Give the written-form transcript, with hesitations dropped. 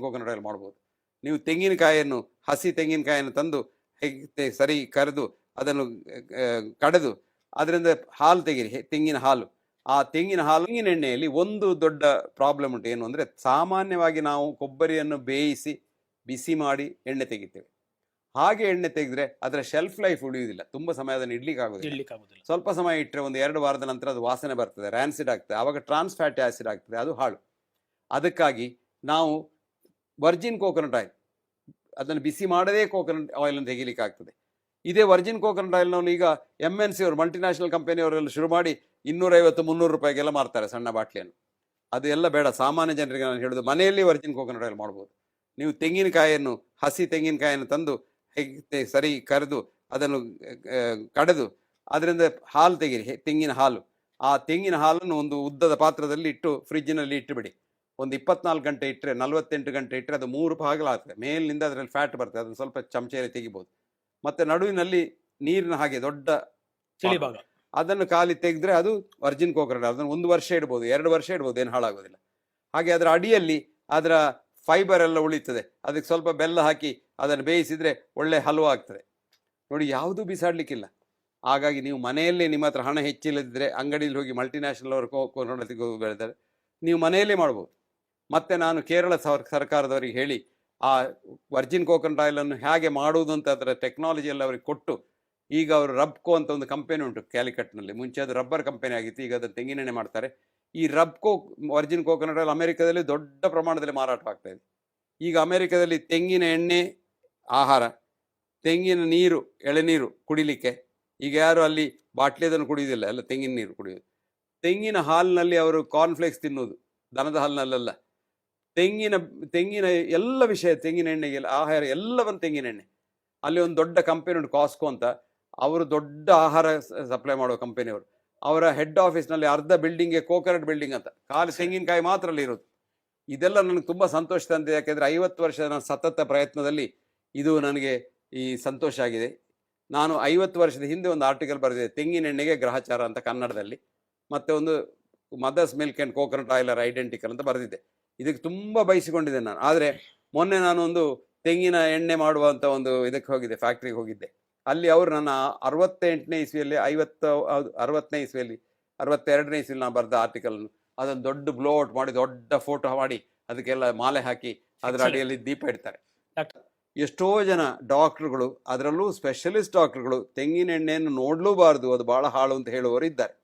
Coconut oil ಮಾಡ್ಬೋದು. ನೀವು ತೆಂಗಿನಕಾಯಿಯನ್ನು ಹಸಿ ತೆಂಗಿನಕಾಯಿಯನ್ನು ತಂದು ಸರಿ ಕರೆದು ಅದನ್ನು ಕಡೆದು ಅದರಿಂದ ಹಾಲು ತೆಗೀರಿ, ತೆಂಗಿನ ಹಾಲು. ಆ ತೆಂಗಿನ ಎಣ್ಣೆಯಲ್ಲಿ ಒಂದು ದೊಡ್ಡ ಪ್ರಾಬ್ಲಮ್ ಉಂಟು. ಏನು ಅಂದರೆ, ಸಾಮಾನ್ಯವಾಗಿ ನಾವು ಕೊಬ್ಬರಿಯನ್ನು ಬೇಯಿಸಿ ಬಿಸಿ ಮಾಡಿ ಎಣ್ಣೆ ತೆಗಿತೇವೆ. ಹಾಗೆ ಎಣ್ಣೆ ತೆಗೆದ್ರೆ ಅದರ ಶೆಲ್ಫ್ ಲೈಫ್ ಉಳಿಯುವುದಿಲ್ಲ, ತುಂಬ ಸಮಯ ಅದನ್ನು ಇಡ್ಲಿಕ್ಕೆ ಆಗೋದಿಲ್ಲ. ಸ್ವಲ್ಪ ಸಮಯ ಇಟ್ಟರೆ ಒಂದು 2 ವಾರದ ನಂತರ ಅದು ವಾಸನೆ ಬರ್ತದೆ, ರ್ಯಾನ್ಸಿಡ್ ಆಗ್ತದೆ, ಆವಾಗ ಟ್ರಾನ್ಸ್ ಫ್ಯಾಟಿ ಆಸಿಡ್ ಆಗ್ತದೆ, ಅದು ಹಾಳು. ಅದಕ್ಕಾಗಿ ನಾವು ವರ್ಜಿನ್ ಕೋಕೋನಟ್ ಆಯಿಲ್, ಅದನ್ನು ಬಿಸಿ ಮಾಡದೇ ಕೋಕೋನಟ್ ಆಯಿಲನ್ನು ತೆಗಿಲಿಕ್ಕೆ ಆಗ್ತದೆ. ಇದೇ ವರ್ಜಿನ್ ಕೋಕೋನಟ್ ಆಯಿಲ್ನವನು ಈಗ MNC ಅವರು, ಮಲ್ಟಿನ್ಯಾಷನಲ್ ಕಂಪನಿಯವರೆಲ್ಲ ಶುರು ಮಾಡಿ 250-300 ರೂಪಾಯಿಗೆಲ್ಲ ಮಾರ್ತಾರೆ ಸಣ್ಣ ಬಾಟ್ಲಿಯನ್ನು. ಅದು ಎಲ್ಲ ಬೇಡ. ಸಾಮಾನ್ಯ ಜನರಿಗೆ ನಾನು ಹೇಳೋದು, ಮನೆಯಲ್ಲಿ ವರ್ಜಿನ್ ಕೋಕೋನಟ್ ಆಯಿಲ್ ಮಾಡ್ಬೋದು. ನೀವು ತೆಂಗಿನಕಾಯಿಯನ್ನು ಹಸಿ ತೆಂಗಿನಕಾಯಿಯನ್ನು ತಂದು ಸರಿ ಕರೆದು ಅದನ್ನು ಕಡೆದು ಅದರಿಂದ ಹಾಲು ತೆಗೀರಿ, ತೆಂಗಿನ ಹಾಲು. ಆ ತೆಂಗಿನ ಹಾಲನ್ನು ಒಂದು ಉದ್ದದ ಪಾತ್ರದಲ್ಲಿ ಇಟ್ಟು ಫ್ರಿಜ್ಜಿನಲ್ಲಿ ಇಟ್ಟುಬಿಡಿ. ಒಂದು 24 ಗಂಟೆ ಇಟ್ಟರೆ, 48 ಗಂಟೆ ಇಟ್ಟರೆ ಅದು 3 ಭಾಗಲಾಗ್ತದೆ. ಮೇಲಿನಿಂದ ಅದರಲ್ಲಿ ಫ್ಯಾಟ್ ಬರ್ತದೆ, ಅದನ್ನು ಸ್ವಲ್ಪ ಚಮಚೆಯಲ್ಲಿ ತೆಗಿಬೋದು. ಮತ್ತು ನಡುವಿನಲ್ಲಿ ನೀರಿನ ಹಾಗೆ ದೊಡ್ಡ ಭಾಗ, ಅದನ್ನು ಖಾಲಿ ತೆಗೆದ್ರೆ ಅದು ವರ್ಜಿನ್ ಕೋಕೋನಟ್. ಅದನ್ನು 1 ವರ್ಷ ಇಡ್ಬೋದು, 2 ವರ್ಷ ಇಡ್ಬೋದು, ಏನು ಹಾಳಾಗೋದಿಲ್ಲ. ಹಾಗೆ ಅದರ ಅಡಿಯಲ್ಲಿ ಅದರ ಫೈಬರ್ ಎಲ್ಲ ಉಳಿತದೆ. ಅದಕ್ಕೆ ಸ್ವಲ್ಪ ಬೆಲ್ಲ ಹಾಕಿ ಅದನ್ನು ಬೇಯಿಸಿದರೆ ಒಳ್ಳೆ ಹಲ್ವಾ ಆಗ್ತದೆ. ನೋಡಿ, ಯಾವುದೂ ಬಿಸಾಡಲಿಕ್ಕಿಲ್ಲ. ಹಾಗಾಗಿ ನೀವು ಮನೆಯಲ್ಲೇ, ನಿಮ್ಮ ಹತ್ರ ಹಣ ಹೆಚ್ಚಿಲ್ಲದಿದ್ದರೆ ಅಂಗಡಿಯಲ್ಲಿ ಹೋಗಿ ಮಲ್ಟಿನ್ಯಾಷನಲ್ ಅವರು ಕೋಕೋನಟ್ ಬೆಳೆದರೆ ನೀವು ಮನೆಯಲ್ಲೇ ಮಾಡ್ಬೋದು. ಮತ್ತು ನಾನು ಕೇರಳ ಸರ್ಕಾರದವರಿಗೆ ಹೇಳಿ ಆ ವರ್ಜಿನ್ ಕೋಕೋನಟ್ ಆಯಿಲನ್ನು ಹೇಗೆ ಮಾಡುವುದು ಅಂತ ಅದರ ಟೆಕ್ನಾಲಜಿ ಎಲ್ಲ ಅವರಿಗೆ ಕೊಟ್ಟು, ಈಗ ಅವರು ರಬ್ಕೋ ಅಂತ ಒಂದು ಕಂಪನಿ ಉಂಟು ಕ್ಯಾಲಿಕಟ್ನಲ್ಲಿ. ಮುಂಚೆ ಅದು ರಬ್ಬರ್ ಕಂಪನಿ ಆಗಿತ್ತು, ಈಗ ಅದನ್ನು ತೆಂಗಿನೆಣ್ಣೆ ಮಾಡ್ತಾರೆ. ಈ ರಬ್ಕೋ ವರ್ಜಿನ್ ಕೋಕೋನಟ್ ಆಯಿಲ್ ಅಮೆರಿಕದಲ್ಲಿ ದೊಡ್ಡ ಪ್ರಮಾಣದಲ್ಲಿ ಮಾರಾಟವಾಗ್ತಾ ಇದೆ. ಈಗ ಅಮೆರಿಕದಲ್ಲಿ ತೆಂಗಿನ ಎಣ್ಣೆ ಆಹಾರ, ತೆಂಗಿನ ನೀರು, ಎಳೆನೀರು ಕುಡಿಲಿಕ್ಕೆ ಈಗ ಯಾರು ಅಲ್ಲಿ ಬಾಟ್ಲಿಯದನ್ನು ಕುಡಿಯೋದಿಲ್ಲ, ಎಲ್ಲ ತೆಂಗಿನ ನೀರು ಕುಡಿಯೋದು. ತೆಂಗಿನ ಹಾಲಿನಲ್ಲಿ ಅವರು ಕಾರ್ನ್ಫ್ಲೇಕ್ಸ್ ತಿನ್ನೋದು, ದನದ ಹಾಲಿನಲ್ಲೆಲ್ಲ. ತೆಂಗಿನ ಎಲ್ಲ ವಿಷಯ, ತೆಂಗಿನ ಎಣ್ಣೆಗೆ ಆಹಾರ ಎಲ್ಲವನ್ನು ತೆಂಗಿನ ಎಣ್ಣೆ. ಅಲ್ಲಿ ಒಂದು ದೊಡ್ಡ ಕಂಪನಿ ಉಂಟು, ಕಾಸ್ಕೋ ಅಂತ. ಅವರು ದೊಡ್ಡ ಆಹಾರ ಸಪ್ಲೈ ಮಾಡುವ ಕಂಪನಿಯವರು. ಅವರ ಹೆಡ್ ಆಫೀಸ್ನಲ್ಲಿ ಅರ್ಧ ಬಿಲ್ಡಿಂಗ್ಗೆ ಕೋಕೋನಟ್ ಬಿಲ್ಡಿಂಗ್ ಅಂತ, ಖಾಲಿ ತೆಂಗಿನಕಾಯಿ ಮಾತ್ರ ಅಲ್ಲಿ ಇರೋದು. ಇದೆಲ್ಲ ನನಗೆ ತುಂಬ ಸಂತೋಷ ತಂದಿದೆ. ಯಾಕೆಂದರೆ 50 ವರ್ಷದ ಸತತ ಪ್ರಯತ್ನದಲ್ಲಿ ಇದು ನನಗೆ ಈ ಸಂತೋಷ ಆಗಿದೆ. ನಾನು 50 ವರ್ಷದ ಹಿಂದೆ ಒಂದು ಆರ್ಟಿಕಲ್ ಬರೆದಿದ್ದೆ, ತೆಂಗಿನ ಎಣ್ಣೆಗೆ ಗ್ರಹಚಾರ ಅಂತ ಕನ್ನಡದಲ್ಲಿ. ಮತ್ತು ಒಂದು mother's milk and coconut oil are identical ಅಂತ ಬರೆದಿದ್ದೆ. ಇದಕ್ಕೆ ತುಂಬ ಬಯಸಿಕೊಂಡಿದ್ದೆ ನಾನು. ಆದರೆ ಮೊನ್ನೆ ನಾನು ಒಂದು ತೆಂಗಿನ ಎಣ್ಣೆ ಮಾಡುವಂಥ ಒಂದು ಇದಕ್ಕೆ ಹೋಗಿದ್ದೆ, ಫ್ಯಾಕ್ಟ್ರಿಗೆ ಹೋಗಿದ್ದೆ. ಅಲ್ಲಿ ಅವರು ನನ್ನ 68ನೇ ಇಸ್ವಿಯಲ್ಲಿ 60ನೇ ಇಸ್ವಿಯಲ್ಲಿ 62ನೇ ಇಸ್ವಿಯಲ್ಲಿ ನಾನು ಬರೆದ ಆರ್ಟಿಕಲನ್ನು ಅದನ್ನು ದೊಡ್ಡ ಬ್ಲೋಔಟ್ ಮಾಡಿ, ದೊಡ್ಡ ಫೋಟೋ ಮಾಡಿ, ಅದಕ್ಕೆಲ್ಲ ಮಾಲೆ ಹಾಕಿ ಅದರ ಅಡಿಯಲ್ಲಿ ದೀಪ ಇಡ್ತಾರೆ. ಎಷ್ಟೋ ಜನ ಡಾಕ್ಟ್ರುಗಳು, ಅದರಲ್ಲೂ ಸ್ಪೆಷಲಿಸ್ಟ್ ಡಾಕ್ಟ್ರುಗಳು, ತೆಂಗಿನ ಎಣ್ಣೆಯನ್ನು ನೋಡಲೂಬಾರ್ದು, ಅದು ಭಾಳ ಹಾಳು ಅಂತ ಹೇಳುವವರು ಇದ್ದಾರೆ.